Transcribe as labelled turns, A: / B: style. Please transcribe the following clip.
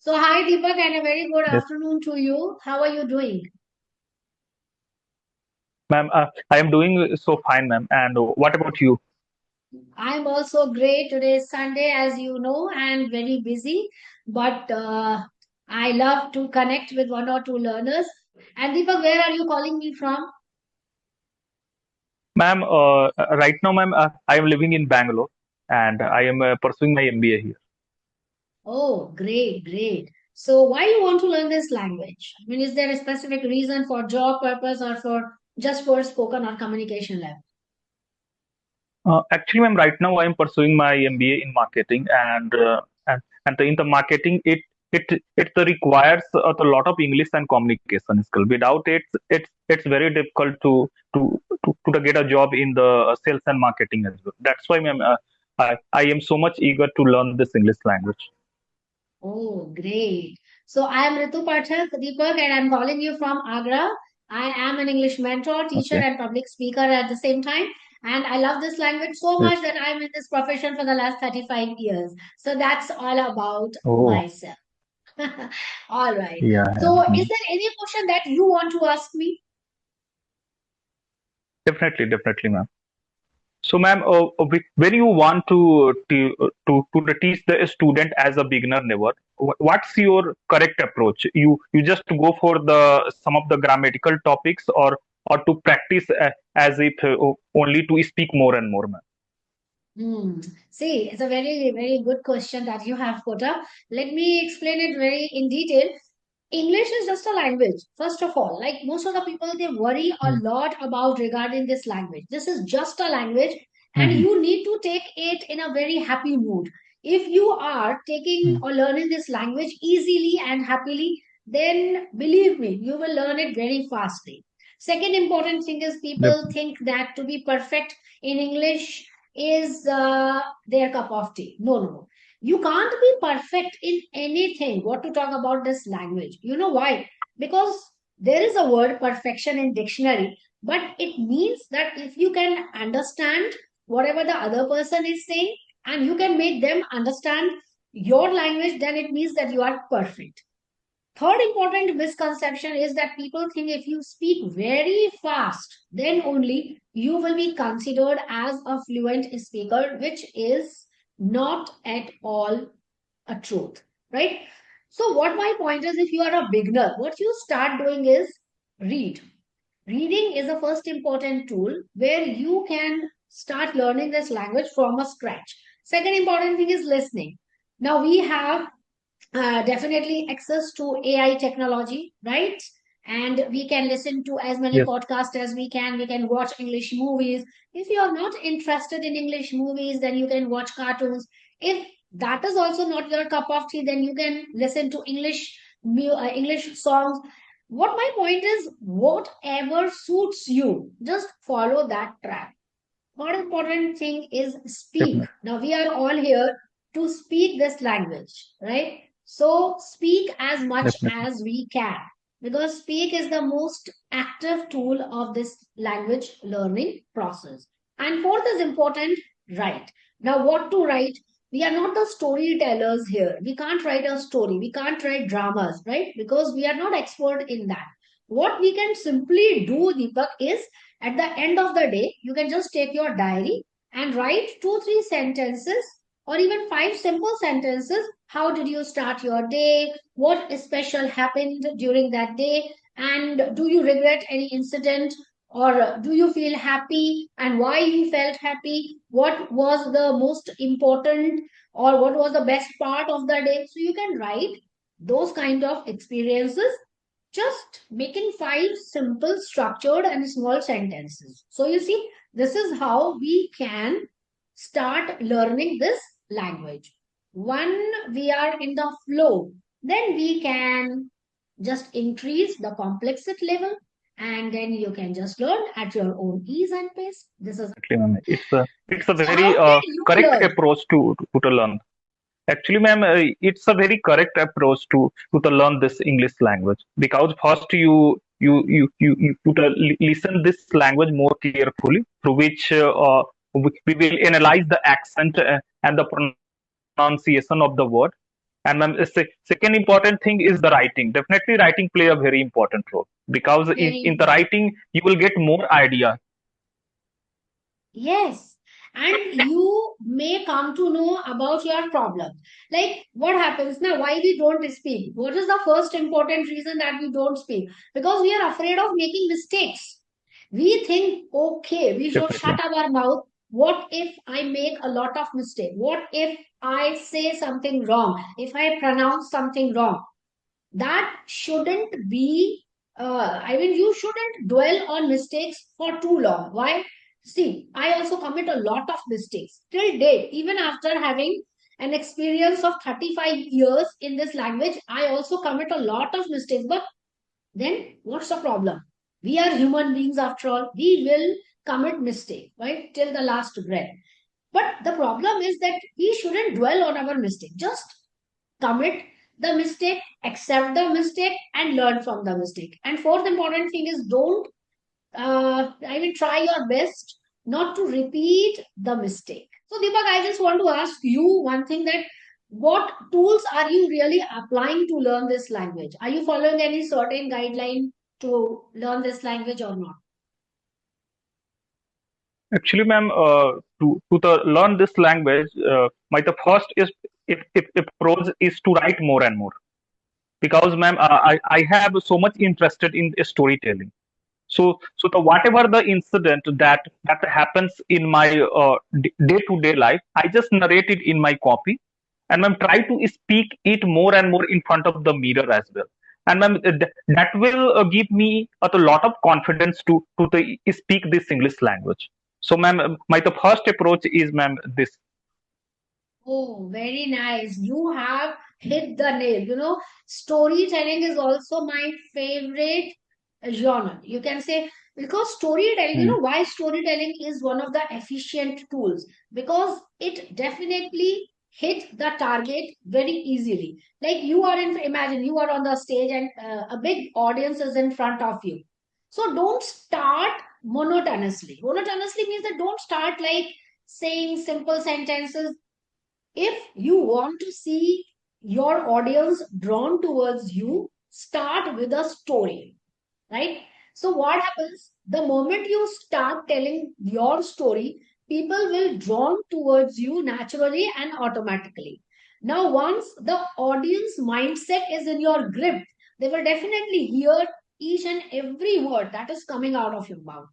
A: So, hi Deepak, and a very good
B: Yes,
A: afternoon to you. How are you doing?
B: ma'am. I am doing so fine, ma'am. And what about you?
A: I'm also great. Today is Sunday, as you know, and very busy, but I love to connect with one or two learners. And Deepak, where are you calling me from?
B: Ma'am, right now, ma'am, I am living in Bangalore and I am pursuing my MBA here.
A: Oh, great, great. So, why you want to learn this language? I mean, is there a specific reason for job purpose or for just for spoken or communication level?
B: Actually, ma'am, right now I am pursuing my MBA in marketing and in the marketing, it requires a lot of English and communication skill. Without it, it's very difficult to get a job in the sales and marketing as well. That's why, ma'am, I am so much eager to learn this English language.
A: Oh, great. So I am Ritu Pathak, Deepak, and I'm calling you from Agra. I am an English mentor, teacher,
B: Okay.
A: and public speaker at the same time. And I love this language so
B: Yes.
A: much that I'm in this profession for the last 35 years. So that's all about
B: Oh,
A: myself. All right.
B: yeah, yeah.
A: So is there any question that you want to ask me?
B: Definitely, definitely, ma'am. So, ma'am, when you want to teach the student as a beginner never, what's your correct approach? You just go for the some of the grammatical topics, or to practice as if only to speak more and more, ma'am.
A: Hmm. See, it's a very, very good question that you have put up. Let me explain it very in detail. English is just a language, first of all. Like most of the people, they worry a lot about regarding this language. This is just a language, and
B: Mm-hmm.
A: you need to take it in a very happy mood. If you are taking or learning this language easily and happily, then believe me, you will learn it very fastly. Second important thing is people
B: Definitely.
A: think that to be perfect in English is their cup of tea. No, no, no. You can't be perfect in anything. What to talk about this language? You know why? Because there is a word perfection in dictionary, but it means that if you can understand whatever the other person is saying and you can make them understand your language, then it means that you are perfect. Third important misconception is that people think if you speak very fast, then only you will be considered as a fluent speaker, which is not at all a truth, right? So, what my point is, if you are a beginner, what you start doing is read. Reading is the first important tool where you can start learning this language from a scratch. Second important thing is listening. Now we have definitely access to AI technology, right? And we can listen to as many
B: Yes,
A: podcasts as we can. We can watch English movies. If you are not interested in English movies, then you can watch cartoons. If that is also not your cup of tea, then you can listen to English songs. What my point is, whatever suits you, just follow that track. One important thing is speak.
B: definitely,
A: Now we are all here to speak this language, right? So speak as much
B: definitely,
A: as we can because speak is the most active tool of this language learning process. And fourth is important, write. Now what to write? We are not the storytellers here. We can't write a story. We can't write dramas, right? Because we are not expert in that. What we can simply do, Deepak, is at the end of the day, you can just take your diary and write two, three sentences or even five simple sentences. How did you start your day? What special happened during that day? And do you regret any incident? Or do you feel happy and why you felt happy? What was the most important or what was the best part of the day? So you can write those kind of experiences just making five simple, structured, and small sentences. So, you see, this is how we can start learning this language. When we are in the flow, then we can just increase the complexity level and then you can just learn at your own ease and pace. This is
B: definitely, ma'am. It's a
A: so.
B: very
A: How can you
B: correct
A: learn?
B: approach to learn. Actually, ma'am, it's a very correct approach to learn this English language because first you listen this language more carefully, through which we will analyze the accent and the pronunciation of the word. And ma'am, second important thing is the writing. Definitely, writing play a very important role because
A: Very
B: in the
A: important.
B: writing you will get more idea.
A: Yes. And you may come to know about your problem. Like what happens now? Why we don't speak? What is the first important reason that we don't speak? Because we are afraid of making mistakes. We think, okay, we should
B: Definitely.
A: shut our mouth. What if I make a lot of mistake? What if I say something wrong? If I pronounce something wrong? That shouldn't be I mean you shouldn't dwell on mistakes for too long. Why? See, I also commit a lot of mistakes till date. Even after having an experience of 35 years in this language, I also commit a lot of mistakes. But then what's the problem? We are human beings. After all, we will commit mistake, right, till the last breath. But the problem is that we shouldn't dwell on our mistake. Just commit the mistake, accept the mistake, and learn from the mistake. And fourth important thing is don't, try your best not to repeat the mistake. So, Deepak, I just want to ask you one thing that what tools are you really applying to learn this language? Are you following any certain guideline to learn this language or not?
B: Actually, ma'am, learn this language, my the first is if pros is to write more and more because ma'am, I have so much interested in storytelling. So the whatever the incident that happens in my day to day life, I just narrate it in my copy, and ma'am try to speak it more and more in front of the mirror as well. And ma'am, that will give me a lot of confidence to speak this English language. So ma'am, my the first approach is ma'am this.
A: Oh, very nice. You have hit the nail. Storytelling is also my favorite genre. You can say, because storytelling,
B: Hmm.
A: why storytelling is one of the efficient tools? Because it definitely hit the target very easily. Like imagine you are on the stage and a big audience is in front of you. So don't start monotonously. Monotonously means that don't start like saying simple sentences. If you want to see your audience drawn towards you, start with a story, right? So what happens the moment you start telling your story? People will drawn towards you naturally and automatically. Now once the audience mindset is in your grip, they will definitely hear each and every word that is coming out of your mouth.